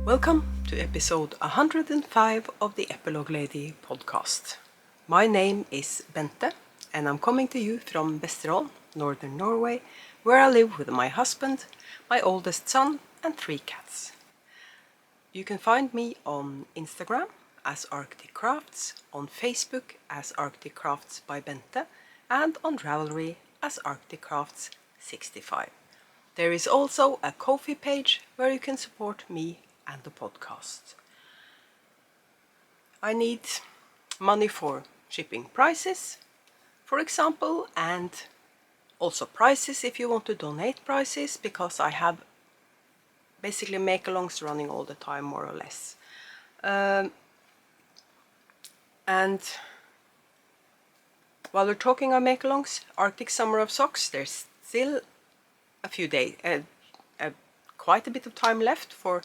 Welcome to episode 105 of the Epilogue Lady podcast. My name is Bente and I'm coming to you from Vesterålen, northern Norway, where I live with my husband, my oldest son and 3 cats. You can find me on Instagram as Arctic Crafts, on Facebook as Arctic Crafts by Bente, and on Ravelry as Arctic Crafts 65. There is also a Ko-fi page where you can support me and the podcast. I need money for shipping prices, for example, and also prices if you want to donate prices, because I have basically make-alongs running all the time, more or less. And while we're talking on make-alongs, Arctic Summer of Socks, there's still a few days, quite a bit of time left for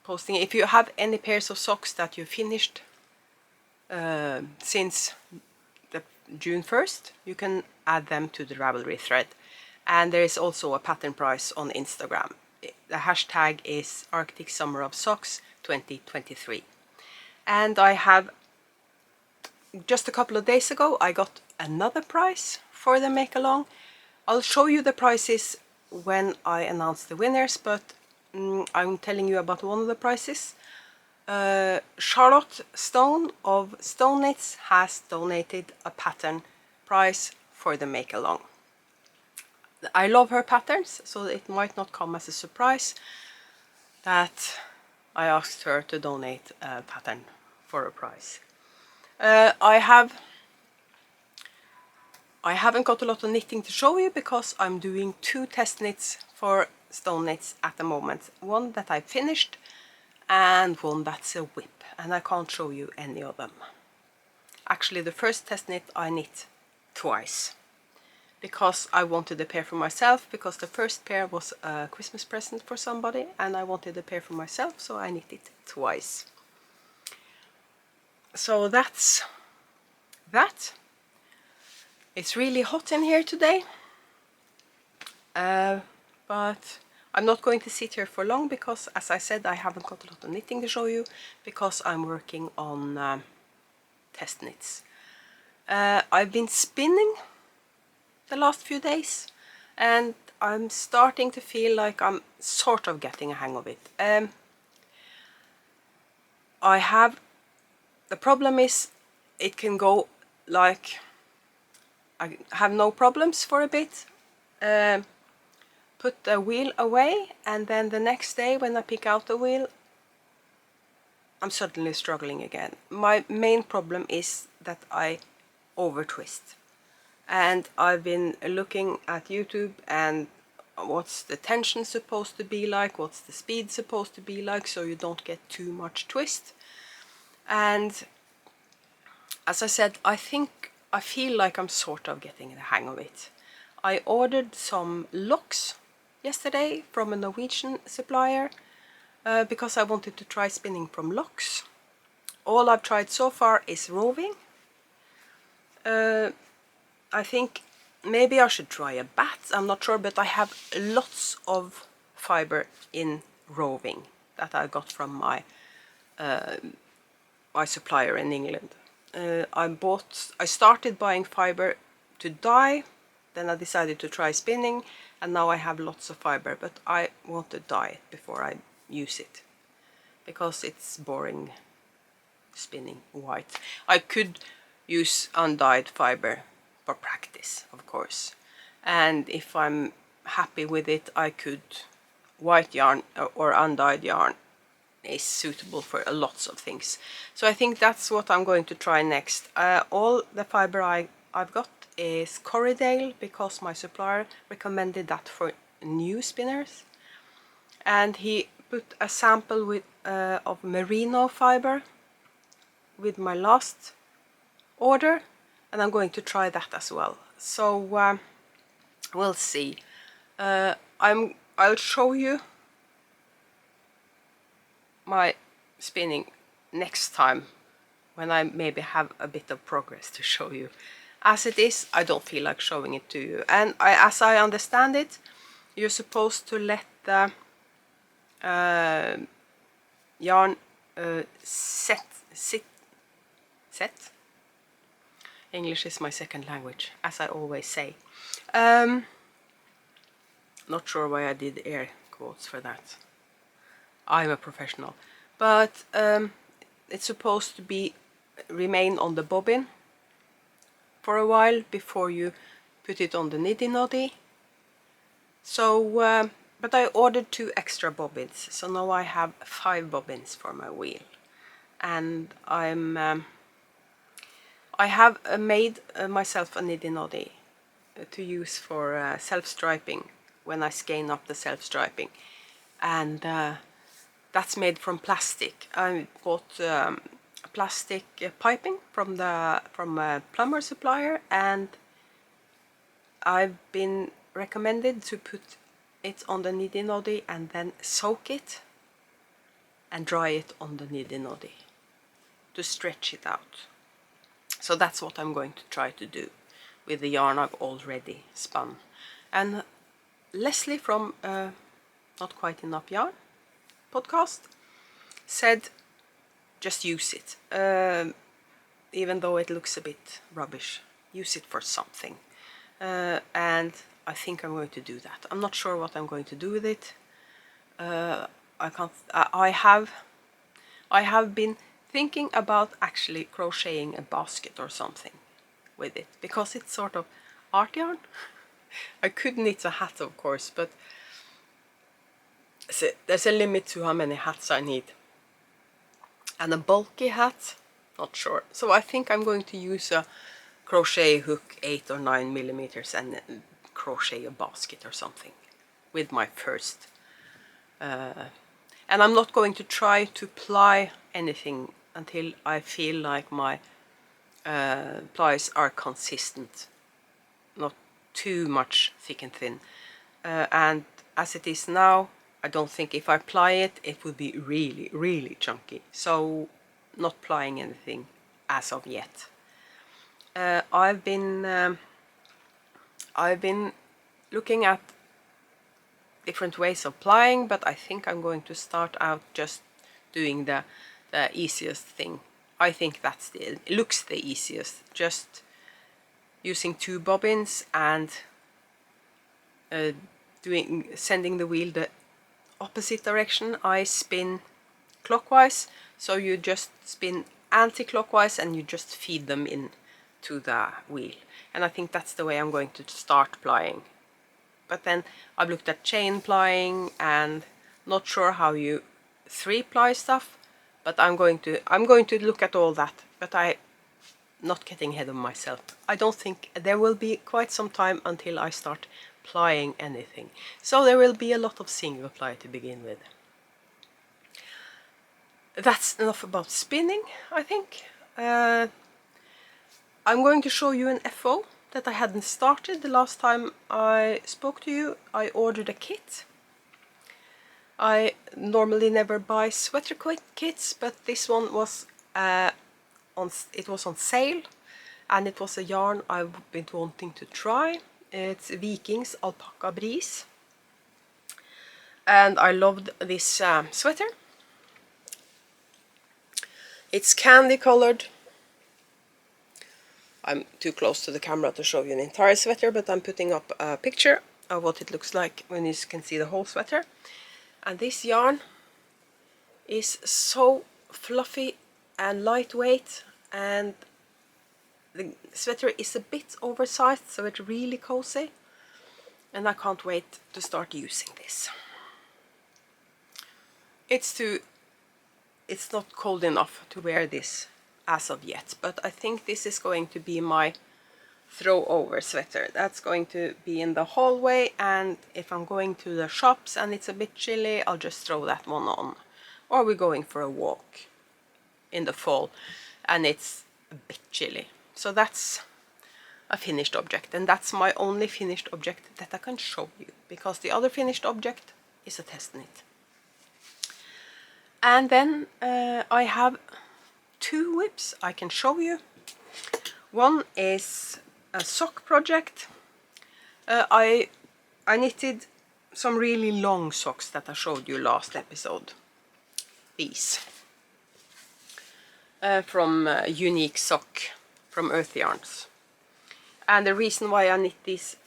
posting. If you have any pairs of socks that you finished since June 1st, you can add them to the Ravelry thread. And there is also a pattern price on Instagram. The hashtag is Arctic Summer of Socks 2023. And I have, just a couple of days ago, I got another prize for the make-along. I'll show you the prizes when I announce the winners, but I'm telling you about one of the prizes. Charlotte Stone of Stone Knits has donated a pattern prize for the make-along. I love her patterns, so it might not come as a surprise that I asked her to donate a pattern for a prize. I haven't got a lot of knitting to show you because I'm doing 2 test knits for Stone Knits at the moment. One that I finished and one that's a whip, and I can't show you any of them. Actually, the first test knit I knit twice because I wanted a pair for myself, because the first pair was a Christmas present for somebody and I wanted a pair for myself, so I knit it twice. So that's that. It's really hot in here today, but I'm not going to sit here for long because, as I said, I haven't got a lot of knitting to show you because I'm working on test knits. I've been spinning the last few days and I'm starting to feel like I'm sort of getting a hang of it. The problem is it can go like, I have no problems for a bit, put the wheel away, and then the next day when I pick out the wheel, I'm suddenly struggling again. My main problem is that I over twist. And I've been looking at YouTube and what's the tension supposed to be like, what's the speed supposed to be like, so you don't get too much twist. And as I said, I feel like I'm sort of getting the hang of it. I ordered some locks yesterday from a Norwegian supplier because I wanted to try spinning from locks. All I've tried so far is roving. I think maybe I should try a bat, I'm not sure, but I have lots of fiber in roving that I got from my supplier in England. I started buying fiber to dye, then I decided to try spinning, and now I have lots of fiber, but I want to dye it before I use it because it's boring spinning white. I could use undyed fiber for practice, of course, and if I'm happy with it, I could white yarn or undyed yarn is suitable for lots of things. So I think that's what I'm going to try next. All the fiber I've got is Corriedale because my supplier recommended that for new spinners, and he put a sample of merino fiber with my last order, and I'm going to try that as well. So we'll see. I'll show you my spinning next time when I maybe have a bit of progress to show you. As it is, I don't feel like showing it to you, and as I understand it, you're supposed to let the yarn set. English is my second language, as I always say. Not sure why I did air quotes for that. I'm a professional. But it's supposed to be remain on the bobbin for a while before you put it on the niddy noddy. So, but I ordered 2 extra bobbins, so now I have 5 bobbins for my wheel. And I have made myself a niddy noddy to use for self-striping when I skein up the self-striping, and that's made from plastic. I bought plastic piping from a plumber supplier, and I've been recommended to put it on the niddy noddy and then soak it and dry it on the niddy noddy to stretch it out. So that's what I'm going to try to do with the yarn I've already spun. And Leslie from Not Quite Enough Yarn podcast said just use it, even though it looks a bit rubbish. Use it for something, and I think I'm going to do that. I'm not sure what I'm going to do with it. I can't. I have been thinking about actually crocheting a basket or something with it, because it's sort of art yarn. I could knit a hat, of course, but there's a limit to how many hats I need. And a bulky hat, not sure. So I think I'm going to use a crochet hook 8 or 9 millimeters and crochet a basket or something with my first. And I'm not going to try to ply anything until I feel like my plies are consistent, not too much thick and thin. And as it is now, I don't think if I ply it, it would be really, really chunky. So not plying anything as of yet. I've been looking at different ways of plying, but I think I'm going to start out just doing the easiest thing. I think it looks the easiest. Just using 2 bobbins and sending the wheel the opposite direction. I spin clockwise, so you just spin anti-clockwise and you just feed them in to the wheel. And I think that's the way I'm going to start plying. But then I've looked at chain plying and not sure how you 3-ply stuff, but I'm going to look at all that. But I'm not getting ahead of myself. I don't think there will be quite some time until I start plying anything. So there will be a lot of single ply to begin with. That's enough about spinning, I think. I'm going to show you an FO that I hadn't started the last time I spoke to you. I ordered a kit. I normally never buy sweater kits, but this one was on sale, and it was a yarn I've been wanting to try. It's Viking's Alpaca Breeze, and I loved this sweater. It's candy colored. I'm too close to the camera to show you an entire sweater, but I'm putting up a picture of what it looks like when you can see the whole sweater. And this yarn is so fluffy and lightweight, and the sweater is a bit oversized, so it's really cozy, and I can't wait to start using this. It's not cold enough to wear this as of yet, but I think this is going to be my throw over sweater. That's going to be in the hallway, and if I'm going to the shops and it's a bit chilly, I'll just throw that one on. Or we're going for a walk in the fall and it's a bit chilly. So that's a finished object, and that's my only finished object that I can show you, because the other finished object is a test knit. And then I have 2 whips I can show you. One is a sock project. I knitted some really long socks that I showed you last episode, these from Unique Sock from Earth Yarns. And the reason why I knit these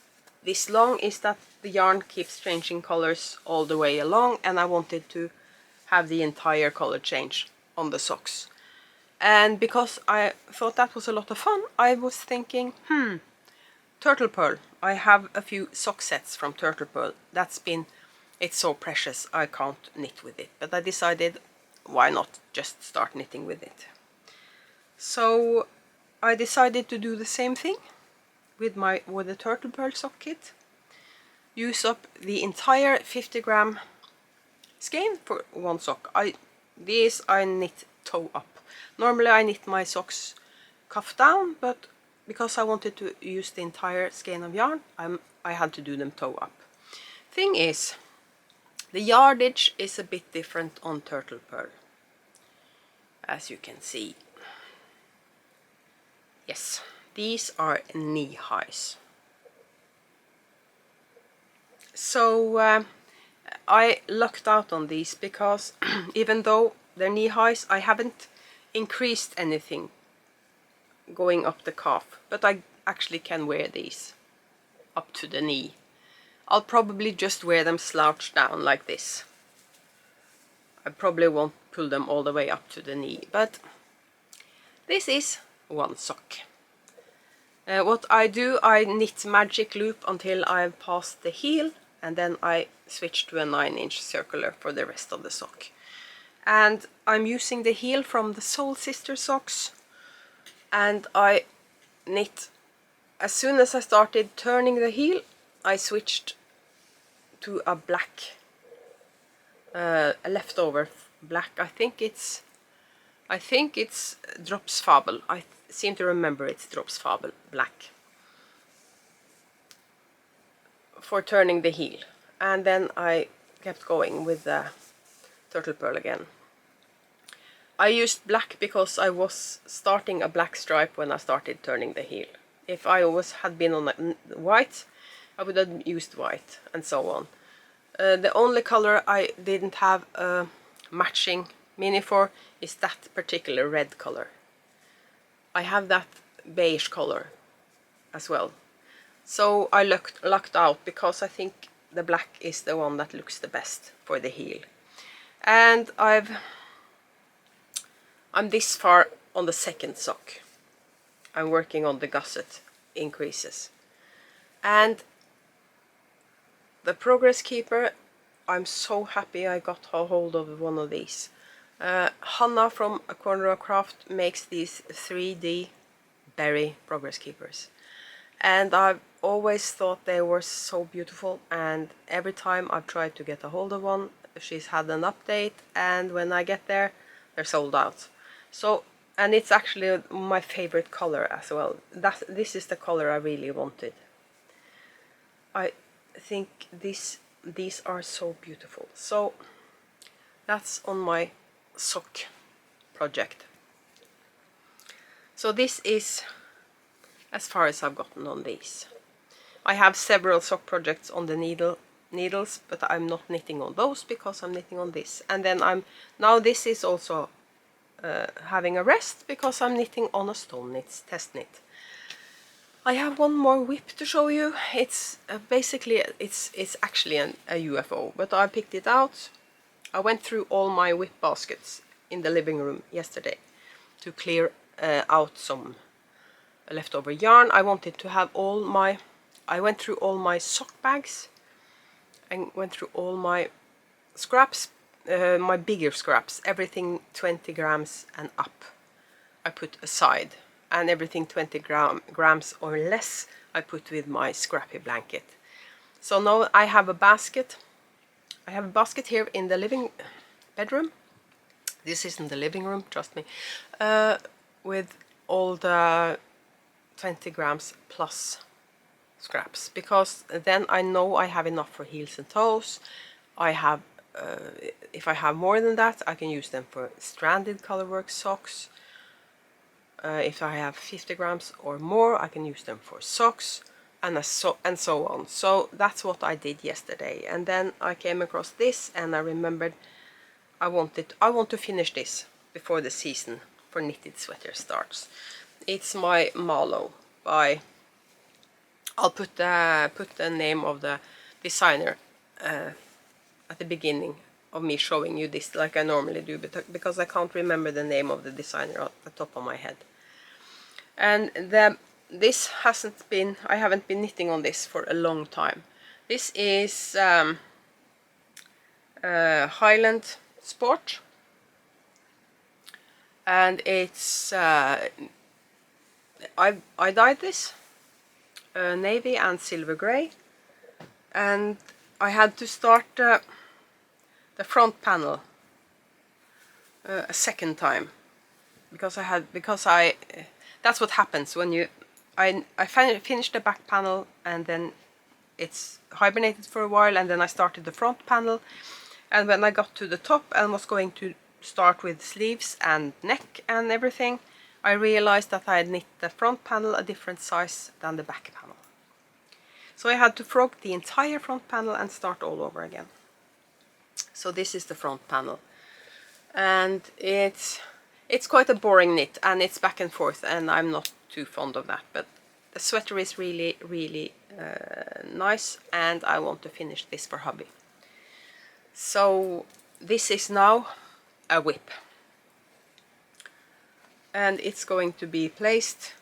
this long is that the yarn keeps changing colors all the way along, and I wanted to have the entire color change on the socks. And because I thought that was a lot of fun, I was thinking, Turtle Pearl. I have a few sock sets from Turtle Pearl. It's so precious, I can't knit with it. But I decided, why not just start knitting with it? So I decided to do the same thing with the Turtle Pearl sock kit. Use up the entire 50-gram skein for one sock. These I knit toe up. Normally I knit my socks cuff down, but because I wanted to use the entire skein of yarn, I had to do them toe up. Thing is, the yardage is a bit different on Turtle Pearl, as you can see. Yes, these are knee highs. So I lucked out on these because even though they're knee highs, I haven't increased anything going up the calf, but I actually can wear these up to the knee. I'll probably just wear them slouched down like this. I probably won't pull them all the way up to the knee, but this is one sock. What I do, I knit magic loop until I've passed the heel, and then I switch to a 9-inch circular for the rest of the sock. And I'm using the heel from the Soul Sister socks, and I knit. As soon as I started turning the heel, I switched to a black, a leftover black. I think it's Drops Fable. I seem to remember it's Drops Fable black for turning the heel, and then I kept going with the Turtle Pearl again. I used black because I was starting a black stripe when I started turning the heel. If I had been on white, I would have used white, and so on. The only color I didn't have a matching mini for is that particular red color. I have that beige color as well. So I lucked out because I think the black is the one that looks the best for the heel. And I'm this far on the second sock. I'm working on the gusset increases. And the Progress Keeper, I'm so happy I got a hold of one of these. Hanna from A Corner of Craft makes these 3D berry Progress Keepers. And I've always thought they were so beautiful, and every time I've tried to get a hold of one, she's had an update, and when I get there, they're sold out. So, and it's actually my favorite color as well. This is the color I really wanted. I think these are so beautiful. So that's on my sock project. So this is as far as I've gotten on these. I have several sock projects on the needles, but I'm not knitting on those because I'm knitting on this. And then now this is also having a rest because I'm knitting on a stone knit test knit. I have one more whip to show you. It's basically it's actually a UFO, but I picked it out. I went through all my whip baskets in the living room yesterday to clear out some leftover yarn. I wanted to have I went through all my sock bags and went through all my scraps, my bigger scraps, everything 20 grams and up I put aside, and everything 20 grams or less I put with my scrappy blanket. So now I have a basket. I have a basket here in the bedroom. This isn't the living room, trust me. With all the 20 grams plus scraps, because then I know I have enough for heels and toes. I have, if I have more than that, I can use them for stranded colorwork socks. If I have 50 grams or more, I can use them for socks, and so on. So that's what I did yesterday. And then I came across this, and I remembered I want to finish this before the season for knitted sweater starts. It's my Malo by, I'll put the name of the designer at the beginning of me showing you this, like I normally do, because I can't remember the name of the designer at the top of my head. And this hasn't been, I haven't been knitting on this for a long time. This is Highland Sport, and it's I dyed this navy and silver grey, and I had to start the front panel a second time because that's what happens when I finished the back panel, and then it's hibernated for a while, and then I started the front panel, and when I got to the top and was going to start with sleeves and neck and everything, I realized that I had knit the front panel a different size than the back panel. So I had to frog the entire front panel and start all over again. So this is the front panel, and it's quite a boring knit, and it's back and forth, and I'm not too fond of that, but the sweater is really, really nice, and I want to finish this for hubby. So this is now a whip, and it's going to be placed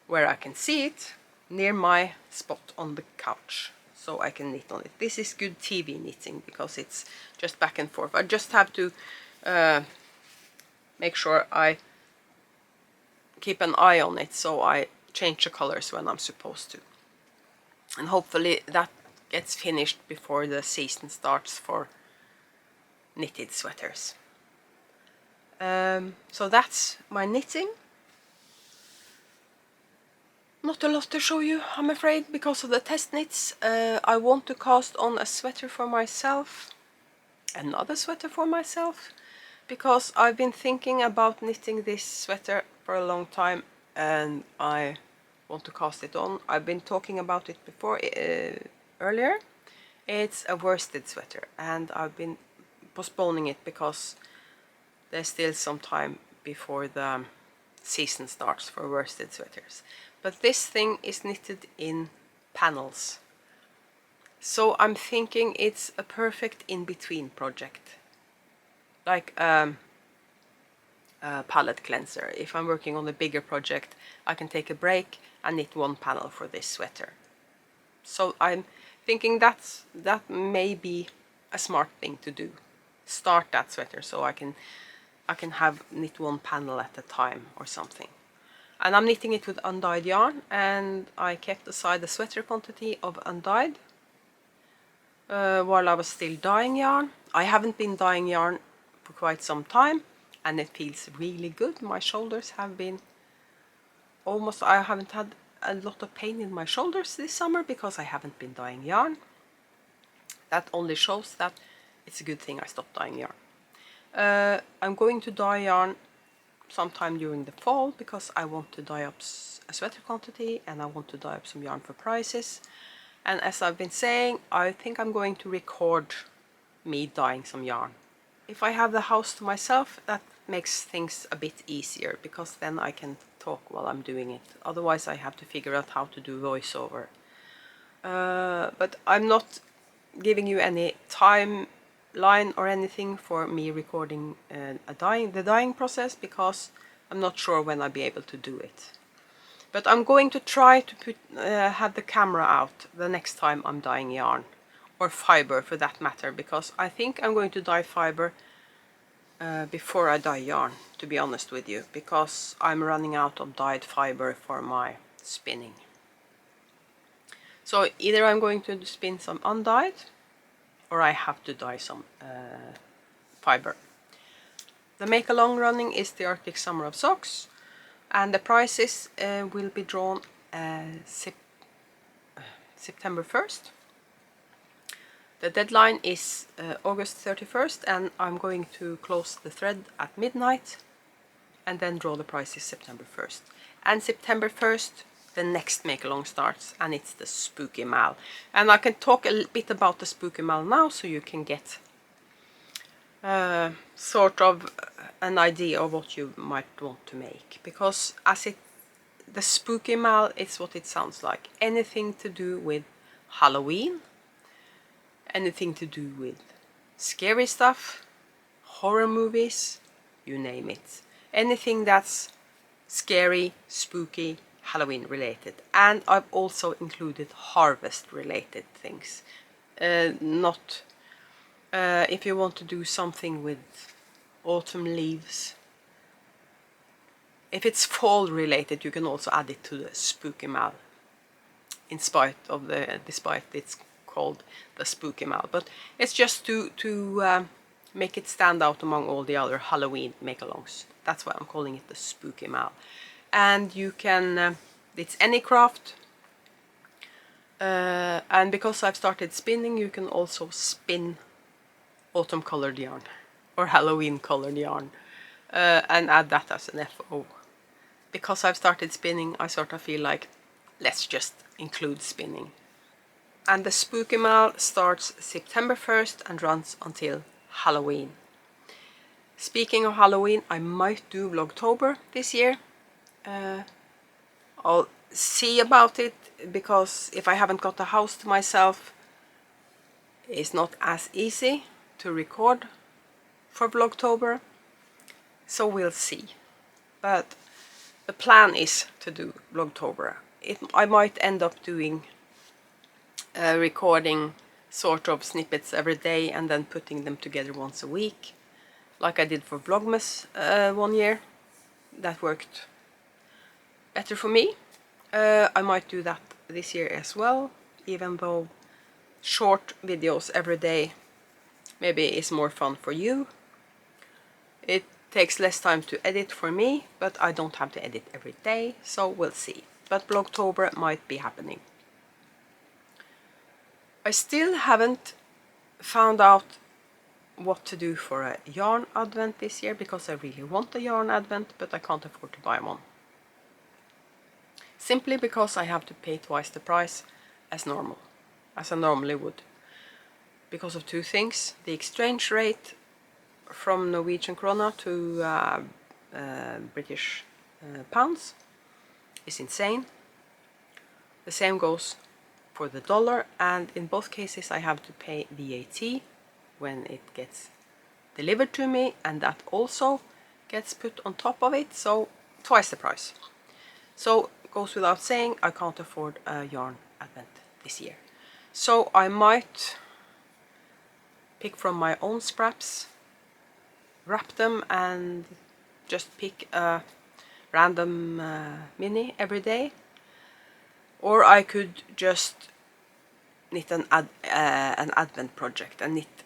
where I can see it, near my spot on the couch, so I can knit on it. This is good TV knitting because it's just back and forth. I just have to make sure I keep an eye on it, so I change the colors when I'm supposed to, and hopefully that gets finished before the season starts for knitted sweaters. So that's my knitting. Not a lot to show you, I'm afraid, because of the test knits. I want to cast on a sweater for myself, another sweater for myself, because I've been thinking about knitting this sweater for a long time, and I want to cast it on. I've been talking about it before earlier. It's a worsted sweater, and I've been postponing it because there's still some time before the season starts for worsted sweaters. But this thing is knitted in panels, so I'm thinking it's a perfect in-between project, like a palette cleanser. If I'm working on a bigger project, I can take a break and knit one panel for this sweater. So I'm thinking that may be a smart thing to do. Start that sweater so I can have knit one panel at a time or something. And I'm knitting it with undyed yarn, and I kept aside the sweater quantity of undyed while I was still dyeing yarn. I haven't been dyeing yarn for quite some time, and it feels really good. My shoulders have been I haven't had a lot of pain in my shoulders this summer because I haven't been dyeing yarn. That only shows that it's a good thing I stopped dyeing yarn. I'm going to dye yarn sometime during the fall because I want to dye up a sweater quantity, and I want to dye up some yarn for prices. And as I've been saying, I think I'm going to record me dyeing some yarn. If I have the house to myself, that makes things a bit easier, because then I can talk while I'm doing it. Otherwise I have to figure out how to do voiceover. But I'm not giving you any timeline or anything for me recording the dyeing process, because I'm not sure when I'll be able to do it. But I'm going to try to have the camera out the next time I'm dyeing yarn, or fiber for that matter, because I think I'm going to dye fiber before I dye yarn, to be honest with you, because I'm running out of dyed fiber for my spinning. So either I'm going to spin some undyed, or I have to dye some fiber. The make along running is the Arctic Summer of Socks, and the prices will be drawn September 1st. The deadline is August 31st, and I'm going to close the thread at midnight and then draw the prices September 1st. And September 1st, the next make along starts, and it's the Spooky Mal. And I can talk a bit about the Spooky Mal now, so you can get sort of an idea of what you might want to make, because the spooky mal is what it sounds like. Anything to do with Halloween, anything to do with scary stuff, horror movies, you name it. Anything that's scary, spooky, Halloween related. And I've also included harvest related things. Not if you want to do something with autumn leaves. If it's fall related, you can also add it to the spooky mal. Despite it's called the spooky mal, but it's just to make it stand out among all the other Halloween make-alongs. That's why I'm calling it the spooky mal. And you can, it's any craft. And because I've started spinning, you can also spin autumn colored yarn or Halloween colored yarn and add that as an FO. Because I've started spinning, I sort of feel like let's just include spinning. And the spooky mal starts September 1st and runs until Halloween. Speaking of Halloween, I might do Vlogtober this year. I'll see about it, because if I haven't got a house to myself, it's not as easy to record for Vlogtober. So we'll see. But the plan is to do Vlogtober. I might end up doing recording sort of snippets every day and then putting them together once a week, like I did for Vlogmas 1 year. That worked better for me. I might do that this year as well, even though short videos every day maybe is more fun for you. It takes less time to edit for me, but I don't have to edit every day, so we'll see. But Vlogtober might be happening. I still haven't found out what to do for a yarn advent this year, because I really want a yarn advent, but I can't afford to buy one. Simply because I have to pay twice the price as normal, as I normally would. Because of two things: the exchange rate from Norwegian krona to British pounds is insane. The same goes for the dollar, and in both cases I have to pay VAT when it gets delivered to me, and that also gets put on top of it, so twice the price. So goes without saying, I can't afford a yarn advent this year. So I might pick from my own scraps, wrap them, and just pick a random mini every day. Or I could just knit an advent project and knit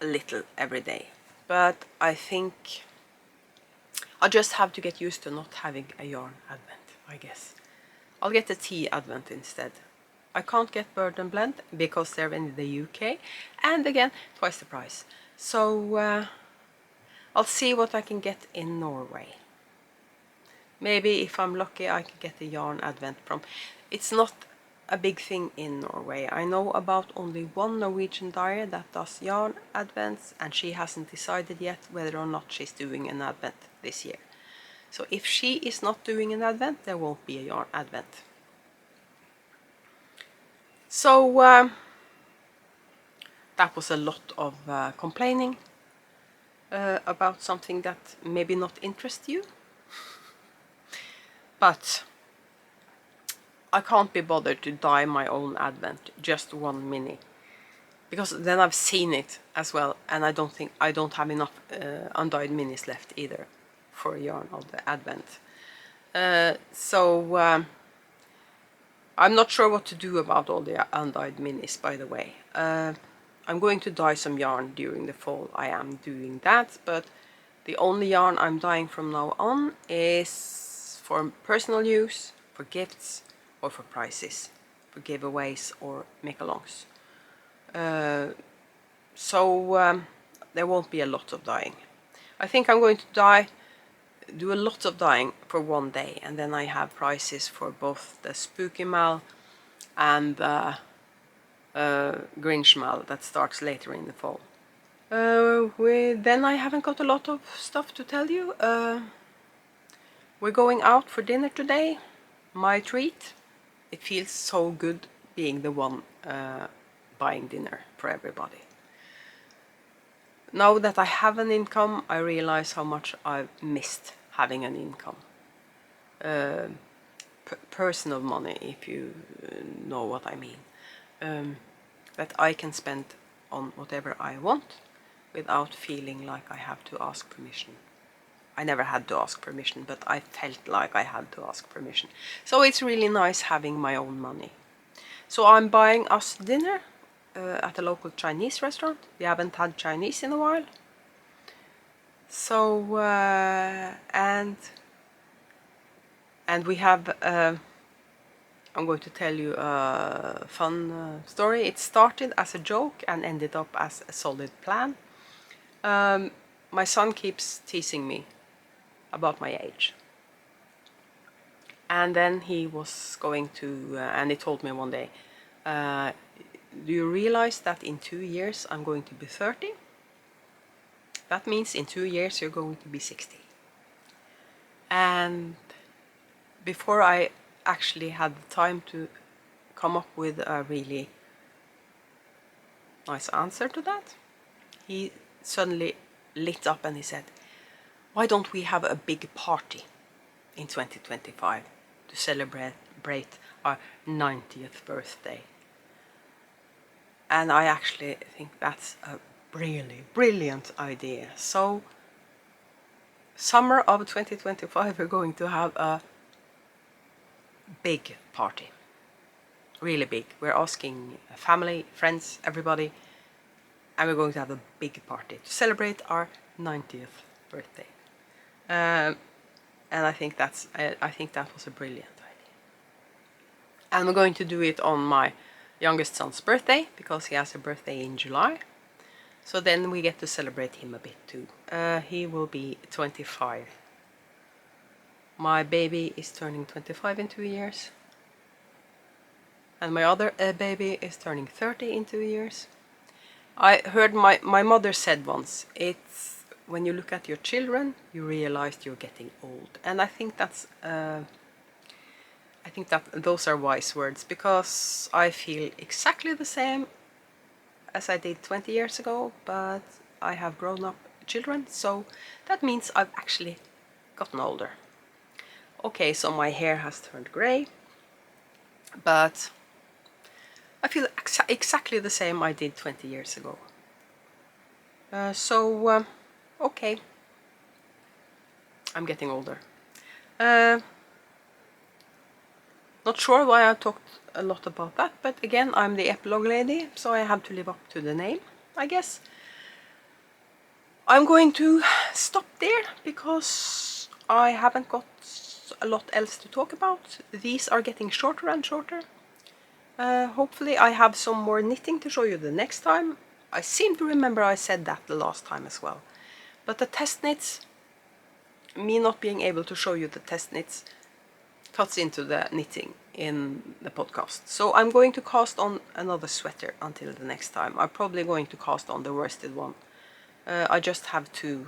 a little every day. But I think I'll just have to get used to not having a yarn advent, I guess. I'll get a tea advent instead. I can't get Bird and Blend because they're in the UK, and again, twice the price. So I'll see what I can get in Norway. Maybe if I'm lucky I can get a yarn advent from... It's not a big thing in Norway. I know about only one Norwegian dyer that does yarn advents, and she hasn't decided yet whether or not she's doing an advent this year. So if she is not doing an advent, there won't be a yarn advent. So that was a lot of complaining about something that maybe not interests you. But I can't be bothered to dye my own advent, just one mini, because then I've seen it as well, and I don't have enough undyed minis left either for a yarn of the advent. So I'm not sure what to do about all the undyed minis, by the way. I'm going to dye some yarn during the fall. I am doing that, but the only yarn I'm dyeing from now on is for personal use, for gifts, or for prizes, for giveaways or make-alongs. So there won't be a lot of dyeing. I think I'm going to do a lot of dyeing for one day, and then I have prizes for both the Spooky Mal and the Grinch Mal that starts later in the fall. Then I haven't got a lot of stuff to tell you. We're going out for dinner today. My treat. It feels so good being the one buying dinner for everybody. Now that I have an income, I realize how much I've missed having an income. Personal money, if you know what I mean. That I can spend on whatever I want without feeling like I have to ask permission. I never had to ask permission, but I felt like I had to ask permission. So it's really nice having my own money. So I'm buying us dinner at a local Chinese restaurant. We haven't had Chinese in a while. So, and we have, I'm going to tell you a fun story. It started as a joke and ended up as a solid plan. My son keeps teasing me about my age. And then he was going to, and he told me one day, do you realize that in 2 years I'm going to be 30? That means in 2 years you're going to be 60. And before I actually had the time to come up with a really nice answer to that, he suddenly lit up and he said, why don't we have a big party in 2025 to celebrate our 90th birthday? And I actually think that's a really brilliant idea. So summer of 2025 we're going to have a big party. Really big. We're asking family, friends, everybody, and we're going to have a big party to celebrate our 90th birthday. And I think that was a brilliant idea. And we're going to do it on my youngest son's birthday, because he has a birthday in July. So then we get to celebrate him a bit too. He will be 25. My baby is turning 25 in 2 years. And my other baby is turning 30 in 2 years. I heard my mother said once, it's when you look at your children, you realize you're getting old. And I think that those are wise words, because I feel exactly the same as I did 20 years ago, but I have grown up children, so that means I've actually gotten older. Okay, so my hair has turned grey, but I feel exactly the same I did 20 years ago. Okay, I'm getting older. Not sure why I talked a lot about that, but again, I'm the epilogue lady, so I have to live up to the name, I guess. I'm going to stop there, because I haven't got a lot else to talk about. These are getting shorter and shorter. Hopefully I have some more knitting to show you the next time. I seem to remember I said that the last time as well. But the test knits, me not being able to show you the test knits, cuts into the knitting in the podcast. So I'm going to cast on another sweater until the next time. I'm probably going to cast on the worsted one. I just have to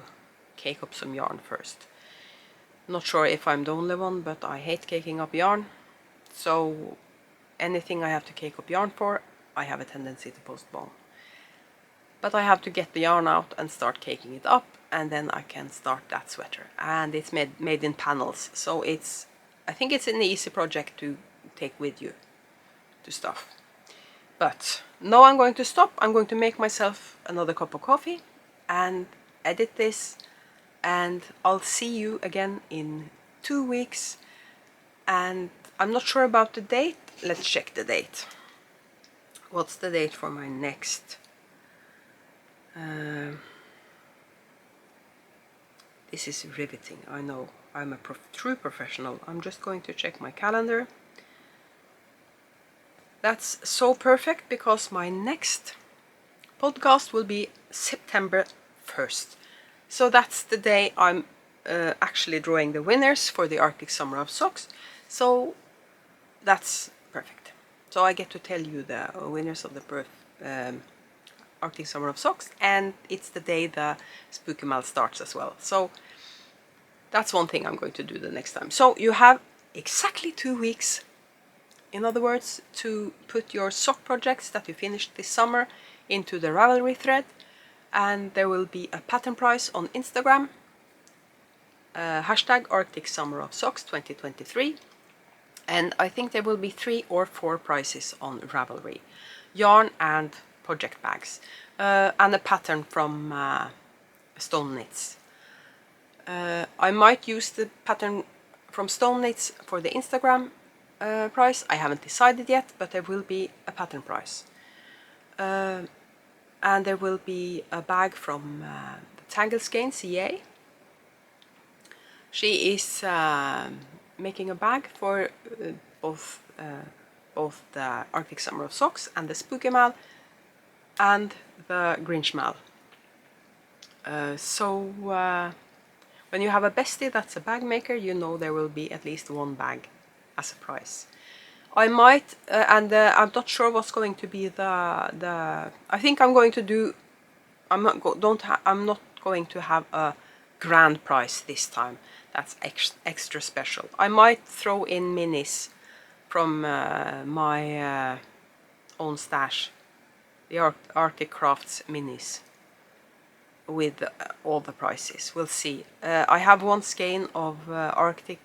cake up some yarn first. Not sure if I'm the only one, but I hate caking up yarn. So anything I have to cake up yarn for, I have a tendency to postpone. But I have to get the yarn out and start caking it up, and then I can start that sweater. And it's made in panels, so I think it's an easy project to take with you to stuff. But now I'm going to stop. I'm going to make myself another cup of coffee and edit this, and I'll see you again in 2 weeks. And I'm not sure about the date. Let's check the date. What's the date for my next? This is riveting, I know. I'm a true professional. I'm just going to check my calendar. That's so perfect, because my next podcast will be September 1st. So that's the day I'm actually drawing the winners for the Arctic Summer of Socks. So that's perfect. So I get to tell you the winners of the Arctic Summer of Socks, and it's the day the Spooky Mal starts as well. So that's one thing I'm going to do the next time. So you have exactly 2 weeks, in other words, to put your sock projects that you finished this summer into the Ravelry thread, and there will be a pattern price on Instagram, hashtag Arctic Summer of Socks 2023, and I think there will be 3 or 4 prices on Ravelry, yarn and project bags, and a pattern from Stone Knits. I might use the pattern from Stone Knits for the Instagram price. I haven't decided yet, but there will be a pattern price. And there will be a bag from the Tangle Skein CA. She is making a bag for both the Arctic Summer of Socks and the Spooky Mal and the Grinch Mal. When you have a bestie that's a bag maker, you know there will be at least one bag as a prize. I might, and I'm not sure what's going to be the. I think I'm going to do. I'm not going to have a grand prize this time. That's extra special. I might throw in minis from my own stash, the Arctic Crafts minis, with all the prices. We'll see. I have one skein of Arctic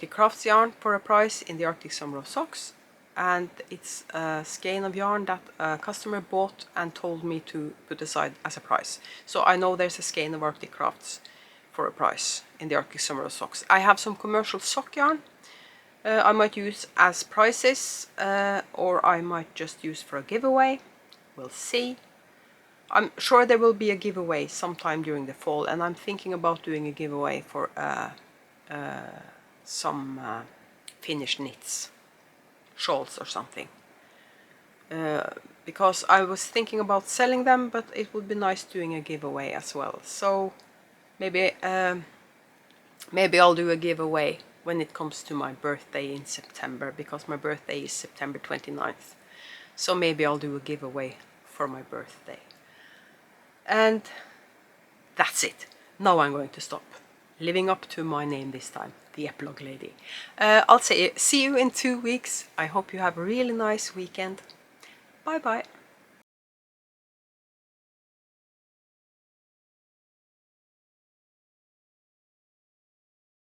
Crafts yarn for a price in the Arctic Summer of Socks, and it's a skein of yarn that a customer bought and told me to put aside as a price. So I know there's a skein of Arctic Crafts for a price in the Arctic Summer of Socks. I have some commercial sock yarn I might use as prices, or I might just use for a giveaway. We'll see. I'm sure there will be a giveaway sometime during the fall, and I'm thinking about doing a giveaway for some finished knits, shawls or something, because I was thinking about selling them, but it would be nice doing a giveaway as well. So maybe I'll do a giveaway when it comes to my birthday in September, because my birthday is September 29th. So maybe I'll do a giveaway for my birthday. And that's it. Now I'm going to stop living up to my name this time, the Epilogue Lady. I'll say see you in 2 weeks. I hope you have a really nice weekend. Bye bye.